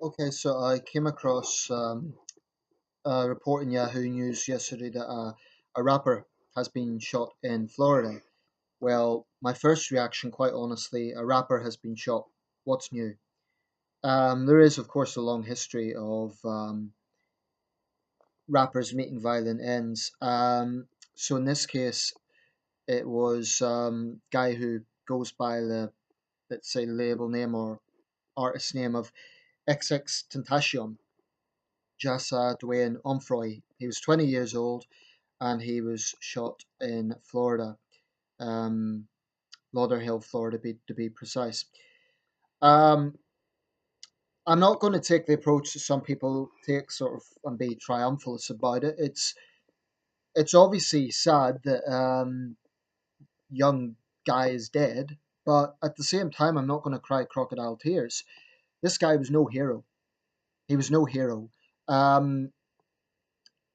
Okay, so I came across a report in Yahoo News yesterday that a rapper has been shot in Florida. Well, my first reaction, quite honestly, a rapper has been shot. What's new? There is, of course, a long history of rappers meeting violent ends. So in this case, it was guy who goes by the, let's say, label name or artist name of XXXTentacion, Jassa Dwayne Omfroy. He was 20 years old and he was shot in Florida, um, Lauderhill, Florida, to be precise. Um, I'm not going to take the approach that some people take, sort of, and be triumphalist about it. It's obviously sad that young guy is dead, but at the same time, I'm not going to cry crocodile tears. This guy was no hero. He was no hero. Um,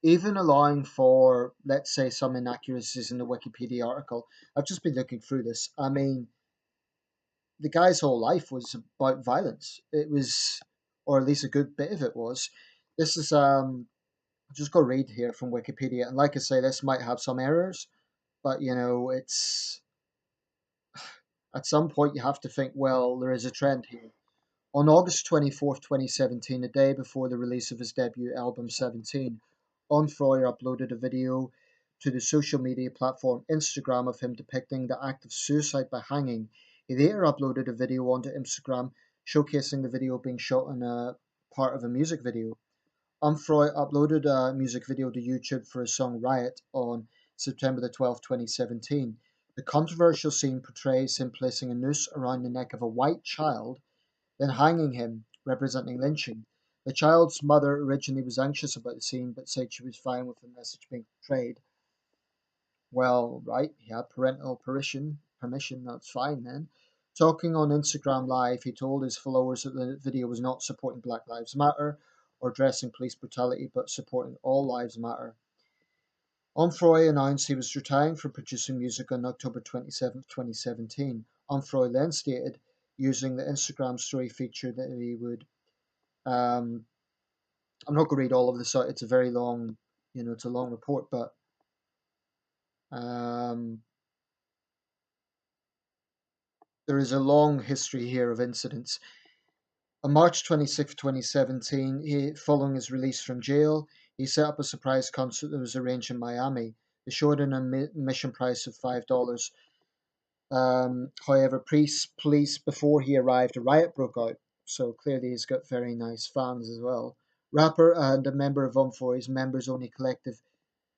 Even allowing for, let's say, some inaccuracies in the Wikipedia article, I've just been looking through this. I mean, the guy's whole life was about violence. It was, or at least a good bit of it was. This is just go read here from Wikipedia, and like I say, this might have some errors, but it's at some point you have to think, well, there is a trend here. On August 24th, 2017, the day before the release of his debut album 17, Onfroy uploaded a video to the social media platform Instagram of him depicting the act of suicide by hanging. He later uploaded a video onto Instagram showcasing the video being shot in a part of a music video. Onfroy uploaded a music video to YouTube for his song Riot on September the 12th, 2017. The controversial scene portrays him placing a noose around the neck of a white child, then hanging him, representing lynching. The child's mother originally was anxious about the scene, but said she was fine with the message being portrayed. Well, right, he had parental permission, that's fine then. Talking on Instagram Live, he told his followers that the video was not supporting Black Lives Matter or addressing police brutality, but supporting all lives matter. Onfroy announced he was retiring from producing music on October 27, 2017. Onfroy then stated, using the Instagram story feature, that he would um, I'm not going to read all of this out. It's a very long, it's a long report, but um, there is a long history here of incidents. On March 26, 2017, following his release from jail, he set up a surprise concert that was arranged in Miami. The show had an admission price of $5. However, police, before he arrived, a riot broke out. So clearly he's got very nice fans as well. Rapper and a member of Umfroy's members only collective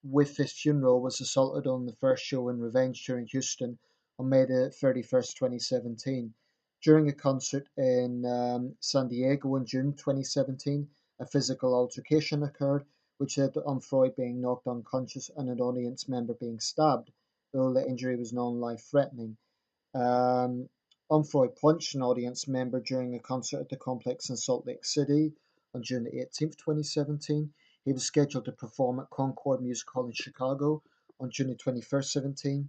with his funeral was assaulted on the first show in Revenge during Houston on May the 31st, 2017. During a concert in San Diego in June 2017, a physical altercation occurred, which led to Umfroy being knocked unconscious and an audience member being stabbed, though the injury was non-life threatening. Um, Umfroy punched an audience member during a concert at the complex in Salt Lake City on June 18th, 2017. He was scheduled to perform at Concord Music Hall in Chicago on June 21st, 2017.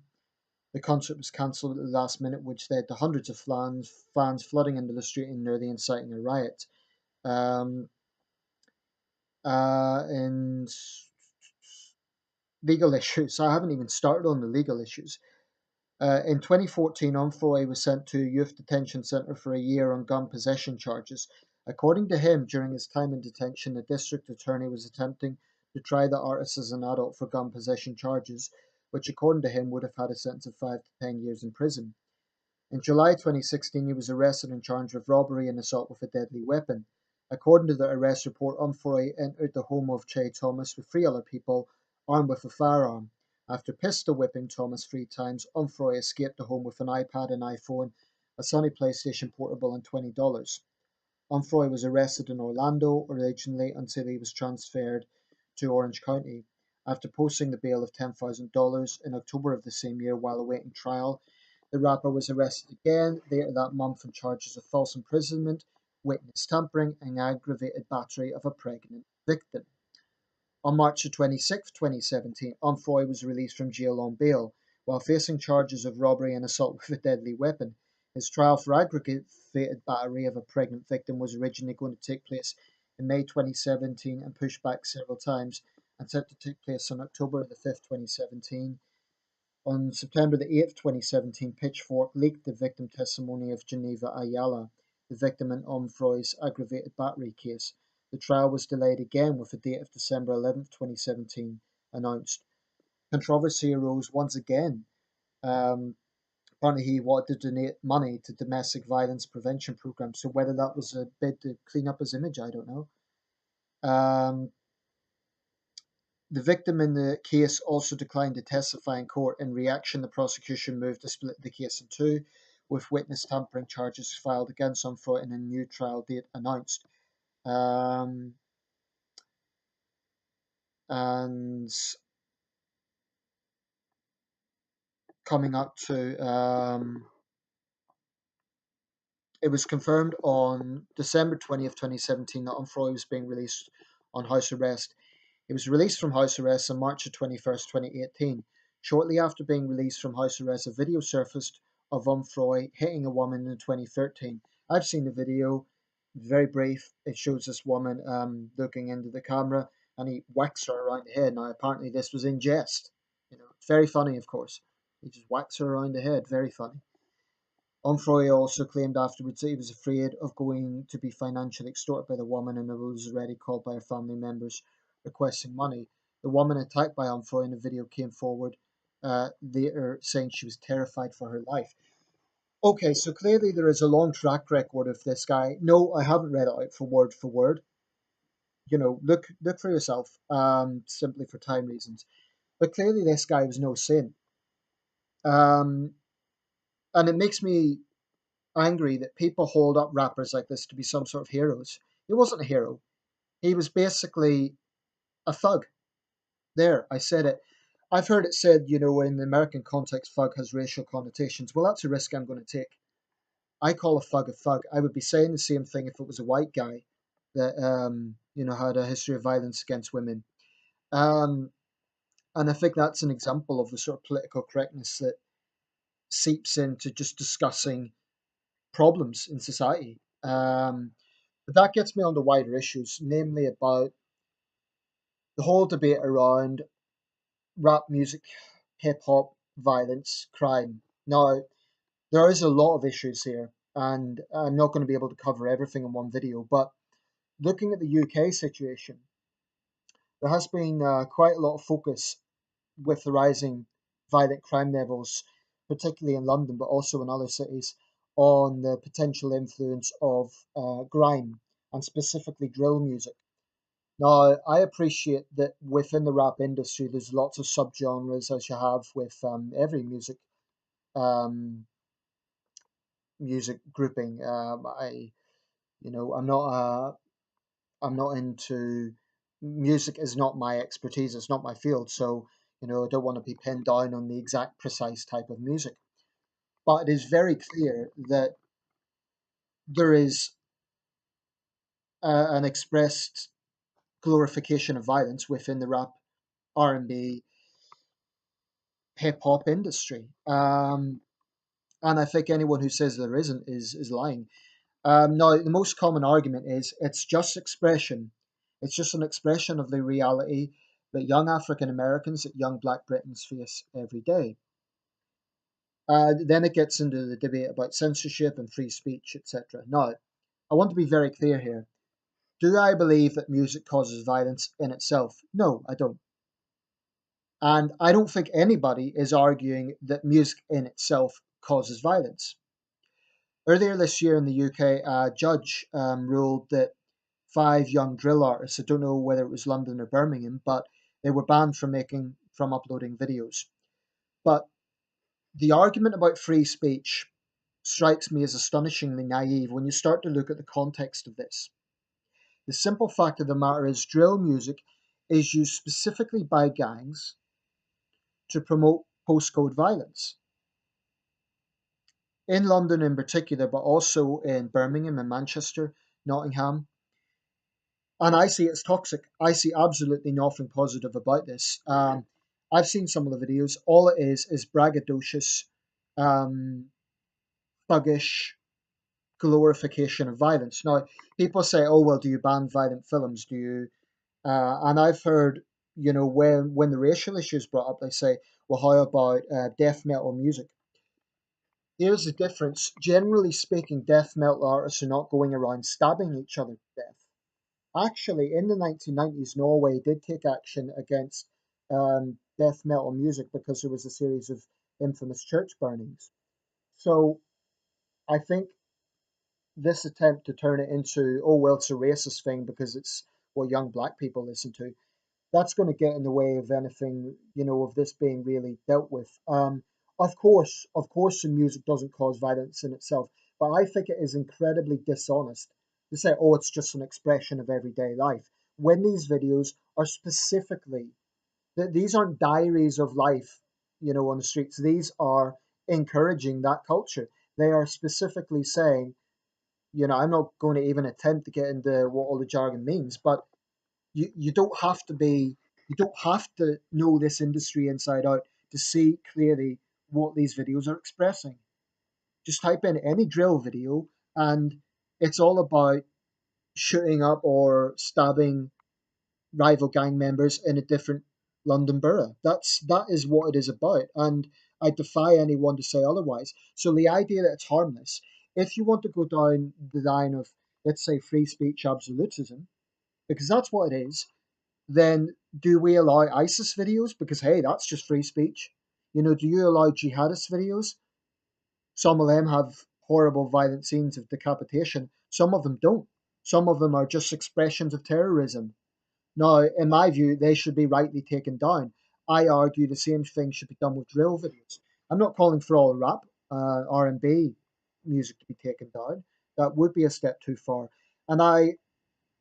The concert was cancelled at the last minute, which led to hundreds of fans flooding into the street and nearly inciting a riot. Um, and legal issues. I haven't even started on the legal issues. In 2014, Onfroy was sent to a youth detention centre for a year on gun possession charges. According to him, during his time in detention, the district attorney was attempting to try the artist as an adult for gun possession charges, which, according to him, would have had a sentence of 5 to 10 years in prison. In July 2016, he was arrested and charged with robbery and assault with a deadly weapon. According to the arrest report, Umfroy entered the home of Che Thomas with three other people, armed with a firearm. After pistol whipping Thomas 3 times, Umfroy escaped the home with an iPad, an iPhone, a Sony PlayStation Portable, and $20. Umfroy was arrested in Orlando originally until he was transferred to Orange County. After posting the bail of $10,000 in October of the same year while awaiting trial, the rapper was arrested again later that month on charges of false imprisonment, witness tampering, and aggravated battery of a pregnant victim. On March 26, 2017, Onfroy was released from jail on bail while facing charges of robbery and assault with a deadly weapon. His trial for aggravated battery of a pregnant victim was originally going to take place in May 2017 and pushed back several times and set to take place on October the 5th, 2017. On September the 8th, 2017, Pitchfork leaked the victim testimony of Geneva Ayala, the victim in Omfroy's aggravated battery case. The trial was delayed again with a date of December 11th, 2017 announced. Controversy arose once again. Apparently, he wanted to donate money to domestic violence prevention programs. So whether that was a bid to clean up his image, I don't know. Um, The victim in the case also declined to testify in court. In reaction, the prosecution moved to split the case in two, with witness tampering charges filed against Umfroy and a new trial date announced. And coming up to, it was confirmed on December 20th, 2017, that Umfroy was being released on house arrest. He was released from house arrest on March 21st, 2018. Shortly after being released from house arrest, a video surfaced of Umfroy hitting a woman in 2013. I've seen the video, very brief. It shows this woman looking into the camera and he whacks her around the head. Now, apparently, this was in jest. It's very funny, of course. He just whacks her around the head. Very funny. Onfroy also claimed afterwards that he was afraid of going to be financially extorted by the woman and was already called by her family members requesting money. The woman attacked by Onfroy in the video came forward later saying she was terrified for her life. Okay, so clearly there is a long track record of this guy. No, I haven't read it out for word for word. Look for yourself, simply for time reasons. But clearly this guy was no saint. And it makes me angry that people hold up rappers like this to be some sort of heroes. He wasn't a hero. He was basically a thug. There, I said it. I've heard it said, in the American context, thug has racial connotations. Well, that's a risk I'm going to take. I call a thug a thug. I would be saying the same thing if it was a white guy that, had a history of violence against women. And I think that's an example of the sort of political correctness that seeps into just discussing problems in society. But that gets me on to wider issues, namely about the whole debate around rap music, hip hop, violence, crime. Now, there is a lot of issues here, and I'm not going to be able to cover everything in one video, but looking at the UK situation, there has been quite a lot of focus with the rising violent crime levels, particularly in London, but also in other cities, on the potential influence of grime and specifically drill music. Now, I appreciate that within the rap industry, there's lots of subgenres, as you have with every um, music grouping. I'm not, I'm not into music. Is not my expertise. It's not my field. So, I don't want to be pinned down on the exact precise type of music. But it is very clear that there is an expressed glorification of violence within the rap, R&B, hip hop industry. And I think anyone who says there isn't is lying. Now, the most common argument is it's just expression. It's just an expression of the reality that young African Americans, that young Black Britons face every day. Then it gets into the debate about censorship and free speech, etc. Now, I want to be very clear here. Do I believe that music causes violence in itself? No, I don't. And I don't think anybody is arguing that music in itself causes violence. Earlier this year in the UK, a judge ruled that 5 young drill artists, I don't know whether it was London or Birmingham, but they were banned from uploading videos. But the argument about free speech strikes me as astonishingly naive when you start to look at the context of this. The simple fact of the matter is drill music is used specifically by gangs to promote postcode violence. In London in particular, but also in Birmingham and Manchester, Nottingham. And I see it's toxic. I see absolutely nothing positive about this. I've seen some of the videos. All it is braggadocious thuggish glorification of violence. Now, people say, "Oh well, do you ban violent films? Do you?" And I've heard, when the racial issue is brought up, they say, "Well, how about death metal music?" Here's the difference. Generally speaking, death metal artists are not going around stabbing each other to death. Actually, in the 1990s, Norway did take action against death metal music because there was a series of infamous church burnings. So I think this attempt to turn it into, oh, well, it's a racist thing because it's what young black people listen to, that's going to get in the way of anything, of this being really dealt with. Of course, the music doesn't cause violence in itself, but I think it is incredibly dishonest to say, oh, it's just an expression of everyday life. When these videos are specifically, these aren't diaries of life, on the streets. These are encouraging that culture. They are specifically saying, I'm not going to even attempt to get into what all the jargon means, but you don't have to be you don't have to know this industry inside out to see clearly what these videos are expressing. Just type in any drill video and it's all about shooting up or stabbing rival gang members in a different London borough. That is what it is about, and I defy anyone to say otherwise. So the idea that it's harmless, if you want to go down the line of, let's say, free speech absolutism, because that's what it is, then do we allow ISIS videos? Because hey, that's just free speech. Do you allow jihadist videos? Some of them have horrible violent scenes of decapitation. Some of them don't. Some of them are just expressions of terrorism. Now, in my view, they should be rightly taken down. I argue the same thing should be done with drill videos. I'm not calling for all rap, R&B music to be taken down. That would be a step too far. And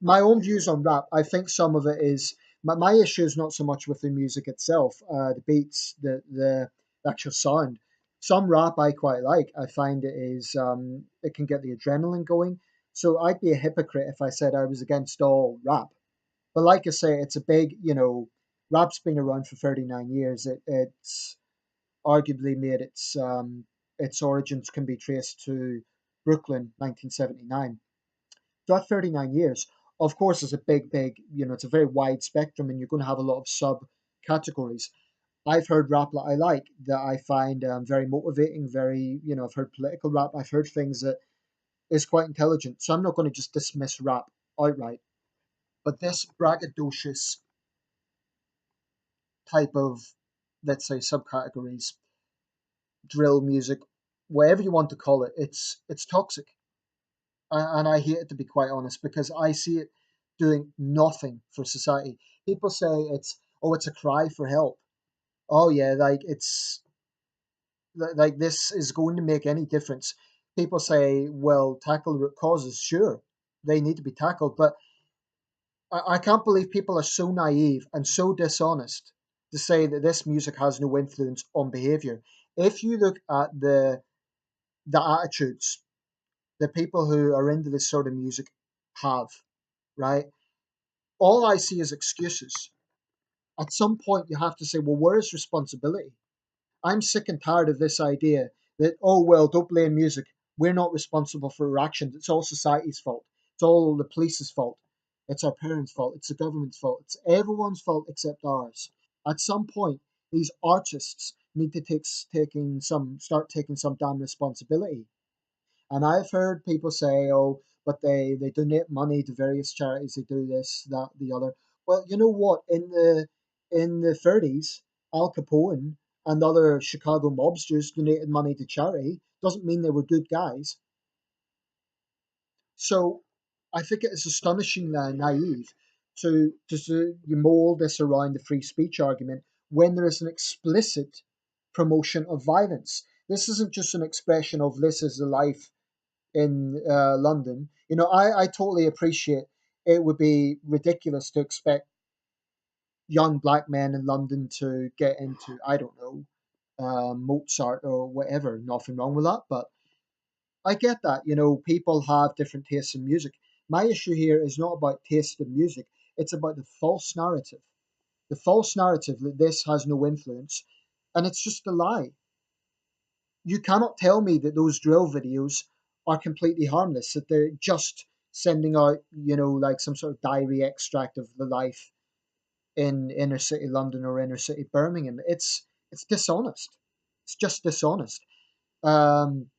my own views on rap, I think some of it is my issue is not so much with the music itself, the beats, the actual sound. Some rap I quite like. I find it can get the adrenaline going. So I'd be a hypocrite if I said I was against all rap. But like I say, it's a big, rap's been around for 39 years. It's arguably made its origins can be traced to Brooklyn, 1979. So that 39 years, of course, is a big, it's a very wide spectrum, and you're going to have a lot of subcategories. I've heard rap that I like, that I find very motivating, very, I've heard political rap, I've heard things that is quite intelligent. So I'm not going to just dismiss rap outright. But this braggadocious type of, let's say, subcategories, drill music, whatever you want to call it, it's toxic. And I hate it, to be quite honest, because I see it doing nothing for society. People say it's a cry for help. Oh yeah, like like this is going to make any difference. People say, well, tackle root causes. Sure, they need to be tackled, but I can't believe people are so naive and so dishonest to say that this music has no influence on behavior. If you look at the attitudes that people who are into this sort of music have, right? All I see is excuses. At some point, you have to say, well, where is responsibility? I'm sick and tired of this idea that, oh, well, don't blame music. We're not responsible for our actions. It's all society's fault. It's all the police's fault. It's our parents' fault. It's the government's fault. It's everyone's fault except ours. At some point, these artists need to start taking some damn responsibility. And I've heard people say, oh, but they donate money to various charities, they do this, that, the other. Well, you know what? In the 30s, Al Capone and other Chicago mobsters donated money to charity. Doesn't mean they were good guys. So I think it is astonishingly naive to you mold this around the free speech argument when there is an explicit promotion of violence. This isn't just an expression of this is the life in London. I totally appreciate it would be ridiculous to expect young black men in London to get into, I don't know, Mozart or whatever. Nothing wrong with that, but I get that. People have different tastes in music. My issue here is not about taste in music, it's about the false narrative. The false narrative that this has no influence, and it's just a lie. You cannot tell me that those drill videos are completely harmless, that they're just sending out, like some sort of diary extract of the life in inner city London or inner city Birmingham. It's dishonest. It's just dishonest. Um,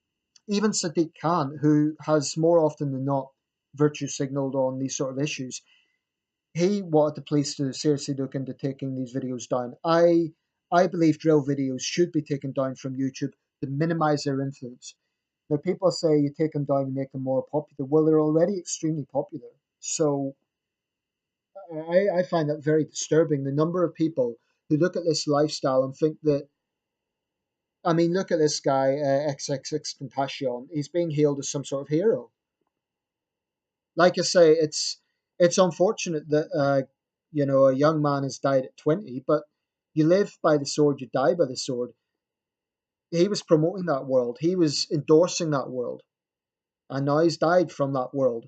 Even Sadiq Khan, who has more often than not virtue signaled on these sort of issues, he wanted the police to seriously look into taking these videos down. I believe drill videos should be taken down from YouTube to minimize their influence. Now, people say you take them down and make them more popular. Well, they're already extremely popular. So I find that very disturbing. The number of people who look at this lifestyle and think that, I mean, look at this guy, XXXTentacion. He's being hailed as some sort of hero. Like I say, it's unfortunate that a young man has died at 20, but you live by the sword, you die by the sword. He was promoting that world. He was endorsing that world, and now he's died from that world.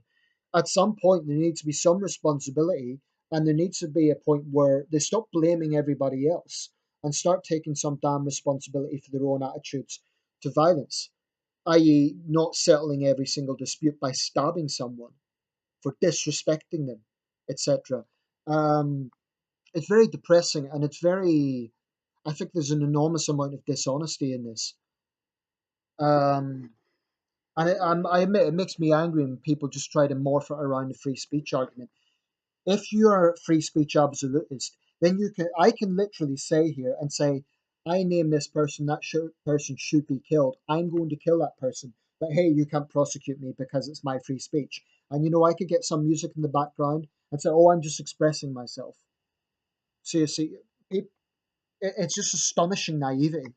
At some point, there needs to be some responsibility, and there needs to be a point where they stop blaming everybody else and start taking some damn responsibility for their own attitudes to violence, i.e., not settling every single dispute by stabbing someone for disrespecting them, etc. Um, it's very depressing, and it's very. I think there's an enormous amount of dishonesty in this. Um, and I admit it makes me angry when people just try to morph it around the free speech argument. If you are a free speech absolutist, then I can literally say here and say, I name this person, person should be killed. I'm going to kill that person. But hey, you can't prosecute me because it's my free speech. And I could get some music in the background and say, oh, I'm just expressing myself. So you see, it's just astonishing naivety.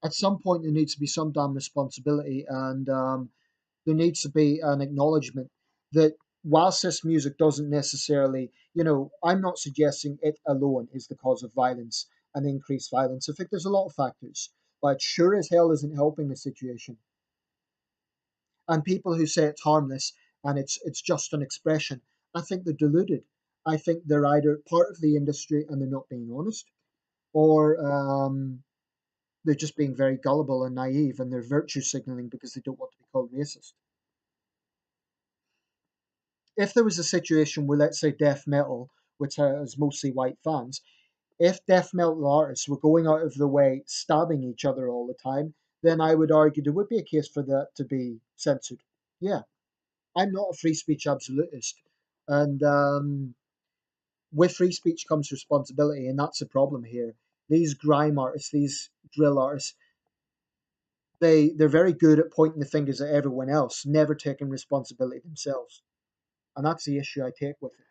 At some point, there needs to be some damn responsibility, and there needs to be an acknowledgement that whilst this music doesn't necessarily, I'm not suggesting it alone is the cause of violence and increased violence. I think there's a lot of factors, but it sure as hell isn't helping the situation. And people who say it's harmless and it's just an expression, I think they're deluded. I think they're either part of the industry and they're not being honest, or they're just being very gullible and naive, and they're virtue signaling because they don't want to be called racist. If there was a situation where, let's say, death metal, which has mostly white fans, if death metal artists were going out of their way stabbing each other all the time, then I would argue there would be a case for that to be censored. Yeah, I'm not a free speech absolutist, and with free speech comes responsibility, and that's the problem here. These grime artists, these drill artists, they're very good at pointing the fingers at everyone else, never taking responsibility themselves, and that's the issue I take with it.